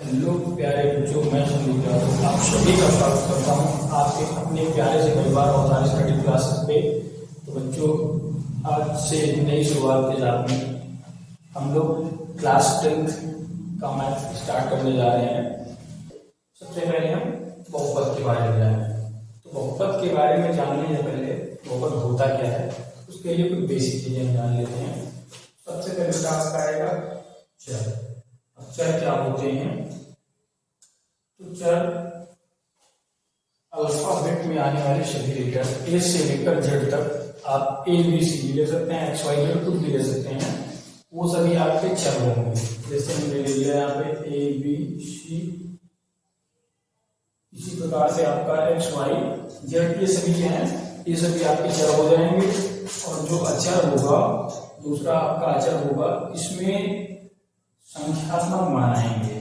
Hello प्यारे बच्चों, मैं संदीप यादव आप सभी का स्वागत करता हूँ आपके अपने प्यारे से परिवार और स्टडी क्लासेस पे। तो बच्चों, आज से नई शुरुआत के साथ में हम लोग क्लास 10th का मैथ स्टार्ट करने जा रहे हैं। सबसे पहले हम बहुपद के बारे में जानेंगे। तो बहुपद के बारे में जानने से पहले बहुपद होता क्या है, उसके लिए कुछ बेसिक चीजें हम जान लेते हैं। सबसे पहले टास्क आएगा चर। चर क्या होते हैं? तो चर अल्फाबेट में आने वाले सभी लेटर ए से लेकर जेड तक आप ए बी सी भी ले सकते हैं, एक्स वाई जेड कुछ भी ले सकते हैं, वो सभी आपके चर होंगे। जैसे हमने ले लिया यहाँ पे ए बी सी, इसी प्रकार से आपका एक्स वाई जेड ये सभी क्या है, ये सभी आपके चर हो जाएंगे। और जो अचर होगा, दूसरा आपका अचर होगा, इसमें संख्यात्मक मान आएंगे।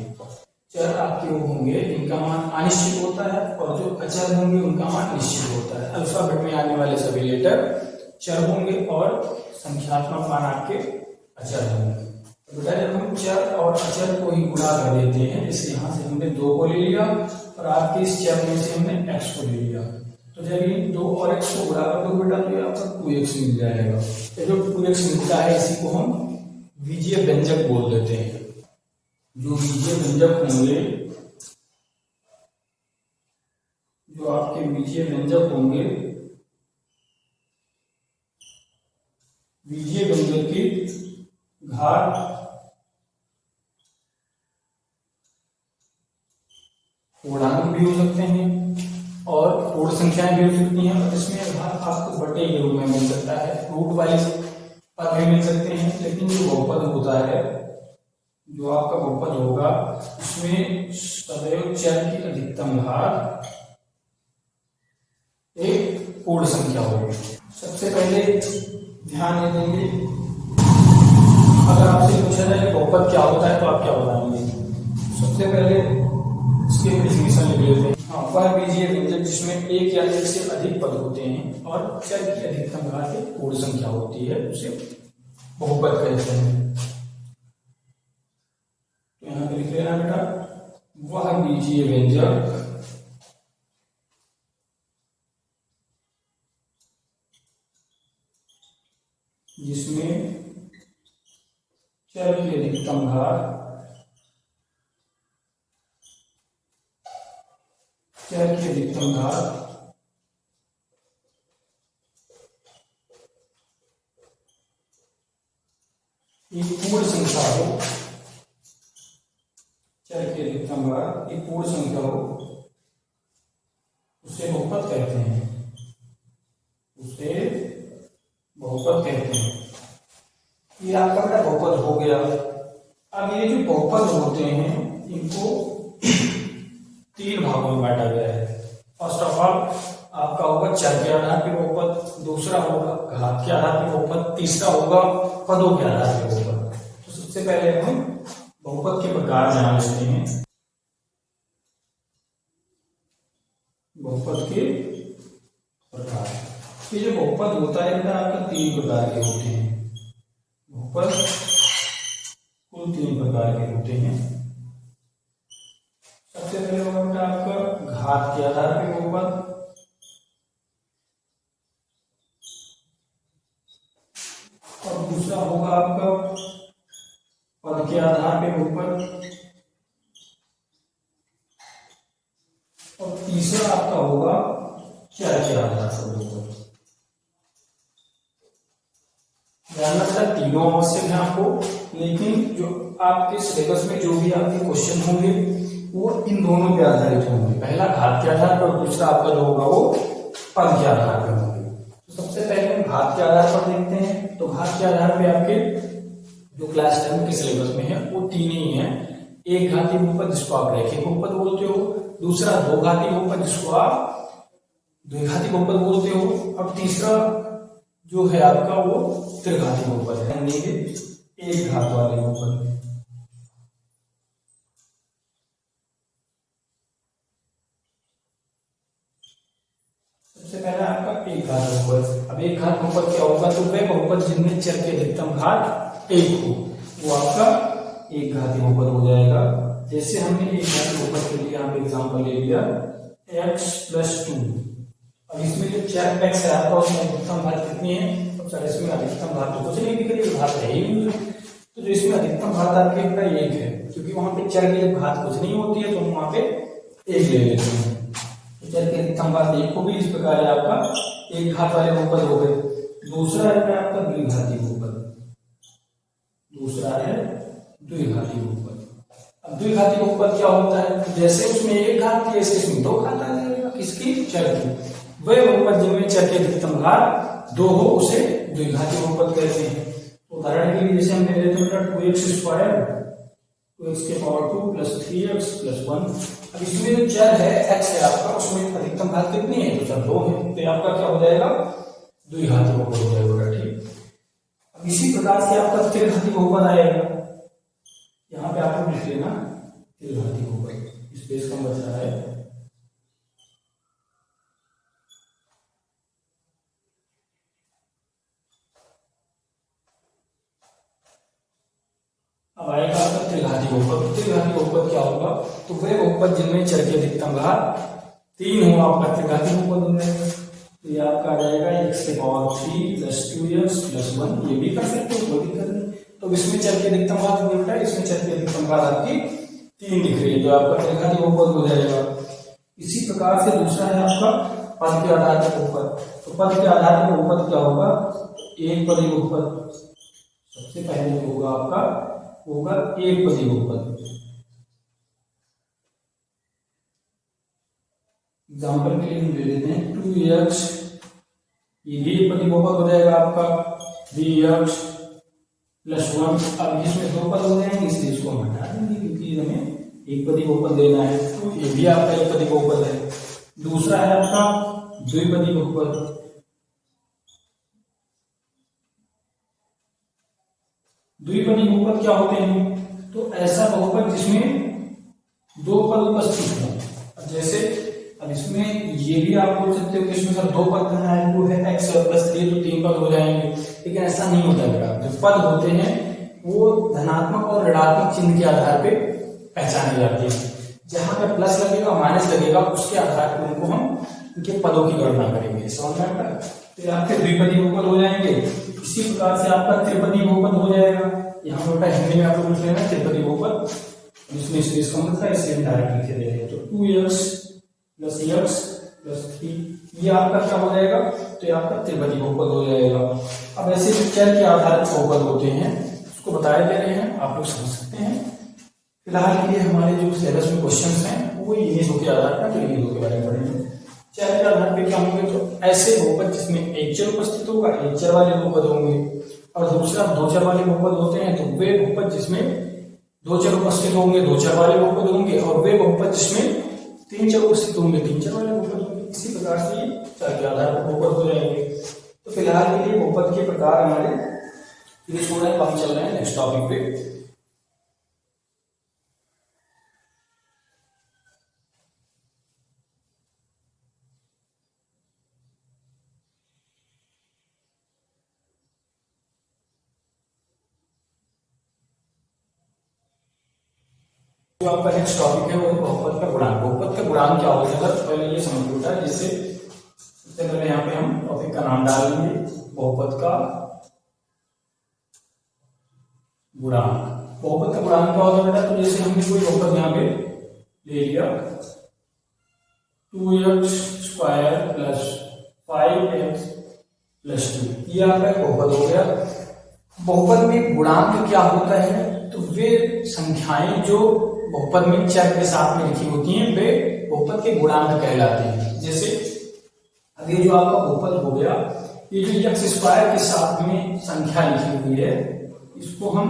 चर आपके वो होंगे जिनका मान अनिश्चित होता है, और जो अचर होंगे उनका मान निश्चित होता है। अल्फाबेट में आने वाले सभी लेटर चर होंगे और संख्यात्मक मान आपके अचर होंगे। तो बेटा, जब हम चर और अचर को ही गुणा कर देते हैं, जैसे यहाँ से हमने 2 को ले लिया और आपके इस चर में से हमने x को ले लिया, तो जब ये 2 और x को गुणा कर दो बेटा, तो ये आपका 2x मिल जाएगा। तो जो 2x मिलता है, इसी को हम बीजीय व्यंजक बोल देते हैं। जो बीजीय व्यंजक होंगे, जो आपके बीजीय व्यंजक होंगे, बीजीय व्यंजक की घात पूर्णांक भी हो सकते हैं और पूर्ण संख्याएं भी हो सकती हैं, और इसमें घात आपको बटे के रूप में मिल सकता है, रूट वाइज पद भी मिल सकते हैं। लेकिन जो बहुपद होता है, जो आपका बहुपद होगा, उसमें सदैव चर की अधिकतम घात एक पूर्ण संख्या होगी। सबसे पहले ध्यान ये देंगे, अगर आपसे पूछा जाए कि बहुपद क्या होता है तो आप क्या बताएंगे? सबसे पहले इसकी डेफिनेशन लिख लेते हैं। हाँ, वह बीजीय व्यंजक जिसमें एक या एक से अधिक पद होते हैं और चर की अधिकतम घात एक पूर्ण संख्या होती है, उसे बहुपद कहते हैं। तो यहाँ पे लिख लेना बेटा, वह बीजीय व्यंजक जिसमें चर की अधिकतम घात एक पूर्ण संख्या हो, चर की अधिकतम घात एक पूर्ण संख्या हो, उसे बहुपद कहते हैं। उसे बहुपद कहते हैं। ये आपका बेटा बहुपद हो गया। अब ये जो बहुपद होते हैं, इनको 3 भागों में बांटा गया है। फर्स्ट ऑफ ऑल आपका होगा चर के आधार पे बहुपद, दूसरा होगा घात के आधार पे बहुपद, तीसरा होगा पदों के आधार पे बहुपद। तो सबसे पहले हम बहुपद के प्रकार जान लेते हैं। बहुपद के प्रकार, ये जो बहुपद होता है बेटा, आपका 3 प्रकार के होते हैं। बहुपद कुल 3 प्रकार के होते हैं। सबसे पहले होगा बेटा आपका घात के आधार पे बहुपद, और दूसरा होगा आपका पद के आधार पे बहुपद, और तीसरा आपका होगा चर के आधार पर बहुपद। ध्यान रखना, तीनों आवश्यक है आपको, लेकिन जो आपके सिलेबस में जो भी आपके क्वेश्चन होंगे वो इन दोनों पे आधारित होंगे। पहला घात के आधार पर, दूसरा आपका जो होगा वो पद के आधार पर होंगे। तो सबसे पहले हम घात के आधार पर देखते हैं। तो घात के आधार पे आपके जो क्लास 10 के सिलेबस में है वो 3 ही है। एक घाती बहुपद जिसको आप रैखिक बहुपद बोलते हो, दूसरा 2 घाती बहुपद जिसको आप द्विघाती बहुपद बोलते हो, और तीसरा जो है आपका वो त्रिघाती बहुपद है, एक घात वाले बहुपद। सबसे पहला आपका एक घात बहुपद। अब एक घात बहुपद क्या होगा? तो वह बहुपद जिनमें चर की अधिकतम घात 1 हो, वो आपका एक घाती बहुपद हो जाएगा। जैसे हमने एक घाती बहुपद के लिए यहाँ पे एग्जाम्पल ले लिया x+2। अब इसमें जो चर x है आपका उसमें अधिकतम घात कितनी है? तो सर इसमें अधिकतम घात तो कुछ नहीं दिख रही, घात है ही नहीं। तो जो इसमें अधिकतम घात आपकी एक है, क्योंकि वहां पे चर की घात कुछ नहीं होती है तो हम वहां पे एक ले लेते हैं। तो चर की अधिकतम घात एक होगी। इस प्रकार आपका एक घात वाले बहुपद हो गए। दूसरा है आपका द्विघाती बहुपद। दूसरा है द्विघाती बहुपद। अब द्विघाती बहुपद क्या होता है? जैसे उसमें एक घात थी ऐसे इसमें दो घात आ जाएगा। किसकी? चर की। वह बहुपद जिनमें चर की अधिकतम घात दो हो उसे द्विघाती बहुपद कहते हैं। उदाहरण के लिए जैसे हम ले लेते हैं 2x² 2x के पावर 2 + 3x + 1। अब इसमें जो चर है x है आपका, उसमें अधिकतम घात कितनी है? तो सर 2 है। तो आपका क्या हो जाएगा? द्विघाती बहुपद हो जाएगा। ठीक। अब इसी प्रकार से आपका त्रिघाती बहुपद आएगा। यहाँ पे आपको लिख लेना त्रिघाती बहुपद, स्पेस कम बच रहा है। अब आएगा आपका त्रिघाती बहुपद। त्रिघाती बहुपद क्या होगा? तो वह बहुपद जिनमें चर की अधिकतम घात 3 हो आपका त्रिघाती बहुपद हो जाएगा। तो ये आपका आ जाएगा x के पावर 3 + 2x + 1। ये भी कर सकते हो, कोई दिक्कत नहीं। तो इसमें चर की अधिकतम घात कितनी होता है? इसमें चर की अधिकतम घात आपकी 3 दिख रही है, तो आपका त्रिघाती बहुपद हो जाएगा। इसी प्रकार से दूसरा है आपका पद के आधार पर बहुपद। तो पद के आधार पर बहुपद क्या होगा? एक पदी बहुपद। सबसे पहले जो होगा आपका होगा एक पदी बहुपद। एग्जाम्पल के लिए हम ले लेते हैं 2x, ये भी एक पदी बहुपद हो जाएगा आपका 3x + 1। अब इसमें दो पद हो जाएंगे इसलिए इसको हम हटा देंगे, क्योंकि हमें एक पदी बहुपद देना है। तो ये भी आपका एक पदी बहुपद है। दूसरा है आपका द्विपदी बहुपद। द्विपदी बहुपद क्या होते हैं? तो ऐसा बहुपद जिसमें दो पद उपस्थित हो। जैसे अब इसमें ये भी आप बोल सकते हो कि इसमें सर दो पद है, वो है x + 3 तो 3 पद हो जाएंगे, लेकिन ऐसा नहीं होता है। जो पद होते हैं वो धनात्मक और ऋणात्मक चिन्ह के आधार पे पहचाने जाते हैं। जहां पे प्लस लगेगा माइनस लगेगा उसके आधार पर उनको हम उनके पदों की गणना करेंगे। समझ में आता है? तो आपके द्विपदी बहुपद हो जाएंगे। इसी प्रकार से आपका त्रिपदी बहुपद हो जाएगा। यहाँ पे हिंदी में आपको लिख लेना त्रिपदी बहुपद। इसमें स्पेस कम होता है इसलिए हम डायरेक्ट लिख दे रहे हैं। तो 2x + x + 3 ये आपका क्या हो जाएगा? तो ये आपका त्रिपदी बहुपद हो जाएगा। अब ऐसे जो चर के आधारित बहुपद होते हैं उसको बताए दे रहे हैं, आप लोग समझ सकते हैं। फिलहाल के लिए हमारे जो सिलेबस में क्वेश्चन हैं वो इन्हीं दो के आधार पर तो इन्हीं दो के बारे में पढ़ेंगे। चर के आधार पर क्या होंगे? तो ऐसे बहुपद जिसमें एक चर उपस्थित होगा, एक चर वाले बहुपद होंगे। और दूसरा दो चर वाले बहुपद होते हैं, तो वे बहुपद जिसमें दो चर उपस्थित होंगे, दो चर वाले बहुपद होंगे। और वे बहुपद जिसमें 3 चर उपस्थित होंगे, 3 चर वाले बहुपद होंगे। इसी प्रकार से ये चर के आधार पर बहुपद हो जाएंगे। तो फिलहाल के लिए बहुपद के प्रकार हमारे फिनिश हो रहे हैं, हम चल रहे हैं नेक्स्ट टॉपिक पे। जो आपका नेक्स्ट टॉपिक है वो बहुपद का गुणांक। बहुपद का गुणांक क्या होता है? पहले ये समझ होता है। जैसे सबसे पहले यहाँ पे हम टॉपिक का नाम डालेंगे बहुपद का गुणांक। बहुपद का गुणांक क्या होता है बेटा? तो जैसे हमने कोई बहुपद यहाँ पे ले लिया 2x² + 5x + 2, ये आपका एक बहुपद हो गया। बहुपद में गुणांक क्या होता है? तो वे संख्याएं जो बहुपद में चर के साथ में लिखी होती हैं वे बहुपद के गुणांक कहलाते हैं। जैसे अब ये जो आपका बहुपद हो गया, ये जो x² के साथ में संख्या लिखी हुई है इसको हम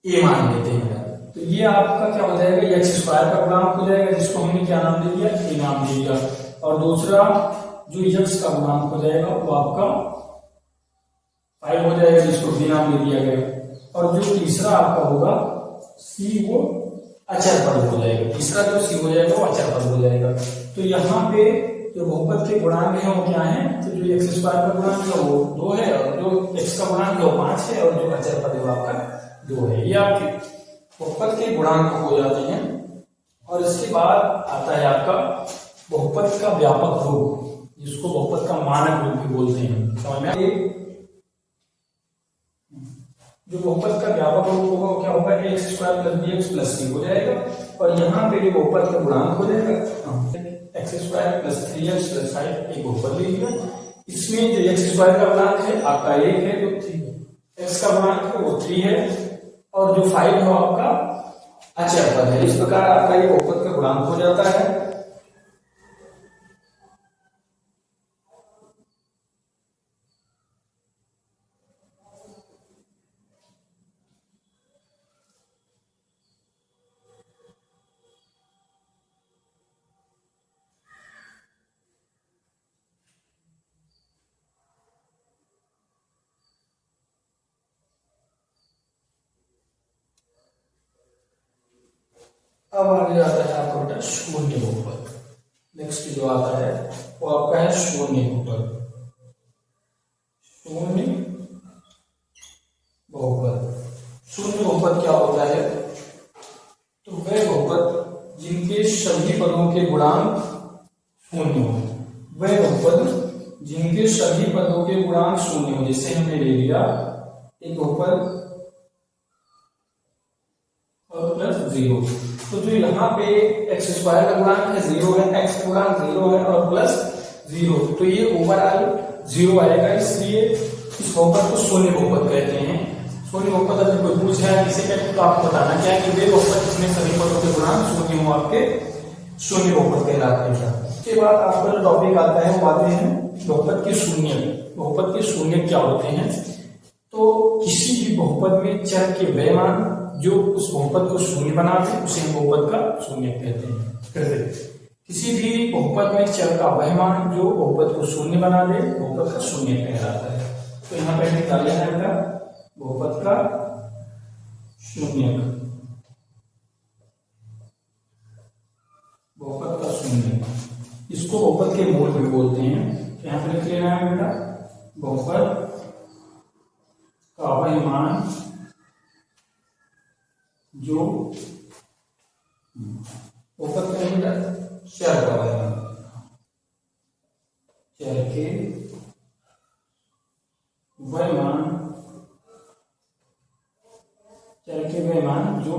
a मान लेते हैं। तो ये आपका क्या हो जाएगा? ये x² का गुणांक हो जाएगा, जिसको हमने क्या नाम दे दिया? a नाम दे दिया। और दूसरा जो x का गुणांक हो जाएगा वो आपका 5 हो जाएगा, जिसको b नाम दे दिया गया। और जो तीसरा आपका होगा c, वो अचर पद हो जाएगा। तीसरा जो c हो जाएगा वो अचर पद हो जाएगा। तो यहाँ पे जो बहुपद के गुणांक है वो क्या है? तो जो x² का गुणांक है वो 2 है, और जो x का गुणांक है वो 5 है, और जो अचर पद है वो आपका 2 है। ये आपके बहुपद के गुणांक हो जाते हैं। और इसके बाद आता है आपका बहुपद का व्यापक रूप, जिसको बहुपद का मानक रूप भी बोलते हैं। समझ में आया? जो बहुपद का व्यापक रूप होगा वो क्या होगा, x square plus b x plus c हो जाएगा। और यहाँ पे जो बहुपद का गुणांक हो जाएगा x square plus 3x plus 5 एक बहुपद लीजिए। इसमें जो एक्स स्क्वायर का गुणांक है आपका 1 है, जो 3 एक्स का गुणांक है वो 3 है, और जो 5 है आपका अचर पद है। इस प्रकार आपका ये बहुपद का गुणांक हो जाता है। अब आगे आता है आपका बेटा शून्य बहुपद। नेक्स्ट जो आता है वो आपका है शून्य बहुपद। शून्य बहुपद, शून्य बहुपद क्या होता है, तो वह बहुपद जिनके सभी पदों के गुणांक शून्य हो, वह बहुपद जिनके सभी पदों के गुणांक शून्य हो। जैसे हमने ले लिया एक बहुपद और प्लस 0, तो जो यहाँ पे एक्स स्क्वायर का गुणांक है 0 है, एक्स का गुणांक 0 है और प्लस 0, तो ये ओवरऑल 0 आएगा। इसलिए इस बहुपद को शून्य बहुपद कहते हैं। शून्य बहुपद अगर कोई पूछ है किसी का तो आपको बताना क्या है कि वे बहुपद जिसमें सभी पदों के गुणांक शून्य हो आपके शून्य बहुपद कहलाते हैं। इसके बाद आपका जो टॉपिक आता है वो आते हैं बहुपद के शून्य। बहुपद के शून्य क्या होते हैं, तो किसी भी बहुपद में चर के वह मान जो उस बहुपद को शून्य बना दे उसे हम बहुपद का शून्य कहते हैं। किसी भी बहुपद में चर का वह मान जो बहुपद को शून्य बना दे बहुपद का शून्य कहलाता है। तो यहाँ पे निकालिए जाएगा बहुपद का शून्य, बहुपद का शून्य, इसको बहुपद के मूल भी बोलते हैं। यहाँ पे लिख लेना है बेटा बहुपद का वह मान जो बहुपद का बेटा चर का वह मान, चर के वह मान, चर के वह मान जो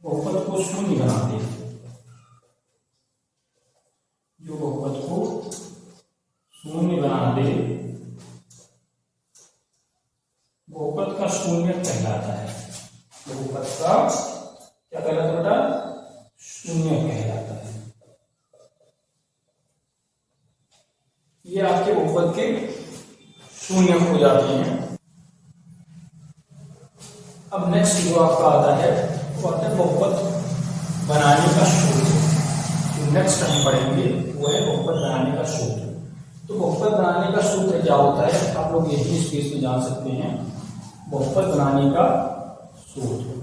बहुपद को शून्य बनाते, जो बहुपद को शून्य बना दे बहुपद का शून्य कहलाता है। बहुपद का क्या कहलाता है बेटा, शून्य कहलाता है। ये आपके बहुपद के शून्य हो जाते हैं। अब नेक्स्ट जो आपका आता है वो आता है बहुपद बनाने का सूत्र। जो नेक्स्ट हम पढ़ेंगे वो है बहुपद बनाने का सूत्र। तो बहुपद बनाने का सूत्र क्या होता है, आप लोग यही स्पेस में जान सकते हैं। बहुपद बनाने का सूत्र,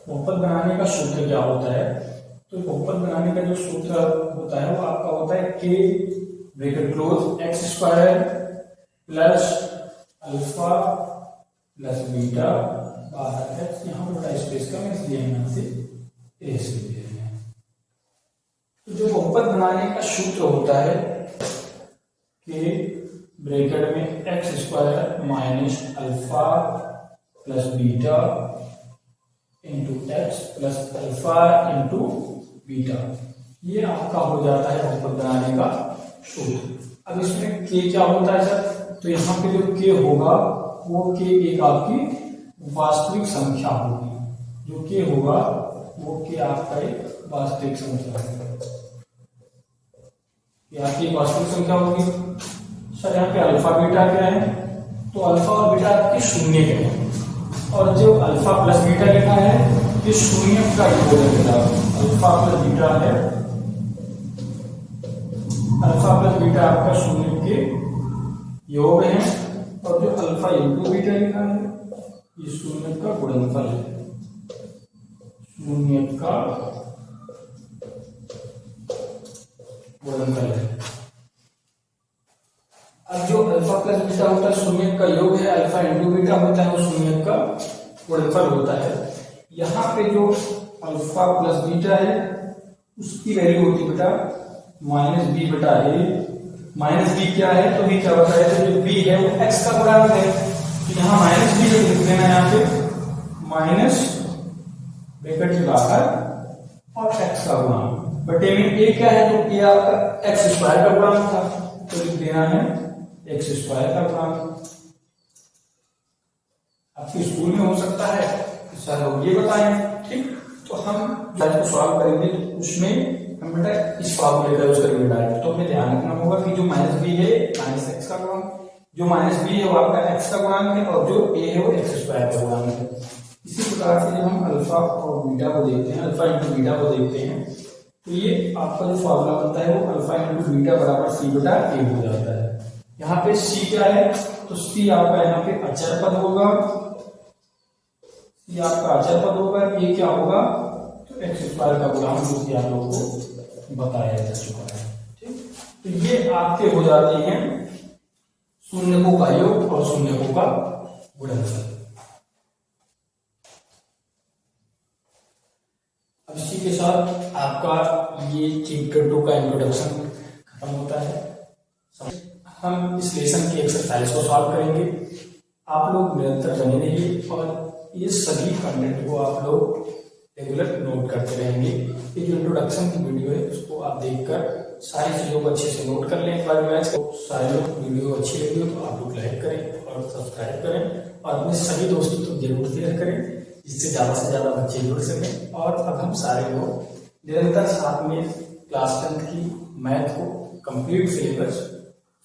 बहुपद बनाने का सूत्र क्या होता है, तो बहुपद बनाने का जो सूत्र होता है वो आपका होता है के bracket close x square plus alpha plus beta बाहर है। यहाँ पर बड़ा स्पेस का मैं इसलिए यहाँ से ए से ले रहे हैं। तो जो बहुपद बनाने का सूत्र होता है कि ब्रैकेट में x square minus alpha plus beta into x plus alpha into beta, ये आपका हो जाता है बहुपद बनाने का सूत्र। अब इसमें के क्या होता है सर, तो यहाँ पे जो के होगा वो के एक आपकी वास्तविक संख्या होगी। जो के होगा वो के आपका एक वास्तविक संख्या होगा। ये आपकी वास्तविक संख्या होगी। सर यहाँ पे अल्फा बीटा क्या है, तो अल्फा और बीटा आपके शून्य के हैं, और जो अल्फा प्लस बीटा लिखा है ये शून्य का योग है बेटा। अल्फा प्लस बीटा है, अल्फा प्लस बीटा आपका शून्य के योग है, और जो अल्फा इंटू बीटा लिखा है ये शून्य का गुणनफल है। शून्य का गुणनफल है। अब जो अल्फा प्लस बीटा होता है शून्य का योग है, अल्फा इंटू बीटा होता है वो शून्य का गुणनफल होता है। यहाँ पे जो अल्फा प्लस बीटा है उसकी वैल्यू होती है बेटा माइनस बी बटा ए। माइनस बी क्या है तो बी क्या बताया, तो जो बी है वो एक्स का गुणांक है, तो यहाँ माइनस बी लिख देना, यहाँ पे माइनस ब्रैकेट के बाहर और एक्स का गुणांक बटे में ए क्या है तो ए आपका एक्स स्क्वायर का गुणांक था, तो लिख देना है एक्स स्क्वायर का गुणांक। आपके स्कूल में हो सकता है सर लोग ये बताएं, ठीक। तो हम को सॉल्व करेंगे तो उसमें हम बेटा इस फॉर्मूले का यूज करेंगे डायरेक्ट। तो हमें ध्यान रखना होगा कि जो माइनस बी है माइनस एक्स का गुणांक, जो माइनस बी है वो आपका एक्स का गुणांक है और जो ए है वो एक्स स्क्वायर का गुणांक है। इसी प्रकार से जब हम अल्फा और बीटा को देखते हैं, अल्फा इंटू बीटा को देखते हैं, तो ये आपका जो फॉर्मूला बनता है वो अल्फा इंटू बीटा बराबर सी बटा ए हो जाता है। यहाँ पे सी क्या है तो सी आपका यहाँ पे अचर पद होगा, सी आपका अचर पद होगा, ये क्या होगा तो एक्स स्क्वायर का गुणांक जो कि आप लोगों को बताया जा चुका है, ठीक। तो ये आपके हो जाते हैं शून्यकों का योग और शून्यकों का गुणनफल। अब इसी के साथ आपका ये चैप्टर 2 का इंट्रोडक्शन खत्म होता है। हम इस लेसन की एक्सरसाइज को सॉल्व करेंगे। आप लोग निरंतर बने रहिए और ये सभी कंटेंट को आप लोग रेगुलर नोट करते रहेंगे। ये जो इंट्रोडक्शन की वीडियो है उसको आप देखकर सारी चीजों को अच्छे से नोट कर लें। एक बार मैच को सारे लोग वीडियो अच्छी लगी हो तो आप लोग लाइक करें और सब्सक्राइब करें और अपने सभी दोस्तों को जरूर शेयर करें, जिससे ज्यादा से ज्यादा बच्चे जुड़ सकें। और अब हम सारे लोग निरंतर साथ में क्लास 10 की मैथ को कंप्लीट सिलेबस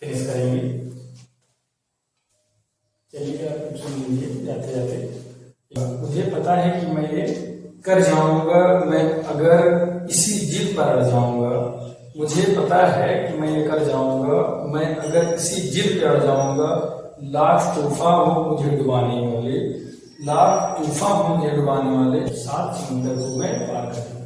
फिनिश करेंगे। चलिए आप सुन लीजिए जाते जाते। मुझे पता है कि मैं ये कर जाऊंगा, मैं अगर इसी जिद पर अड़ जाऊंगा, मुझे पता है कि मैं ये कर जाऊंगा, मैं अगर इसी जिद पर अड़ जाऊंगा, लाख तूफान हो मुझे डुबाने वाले, लाख तूफान हो मुझे डुबाने वाले, 7 समुंदर को मैं पार कर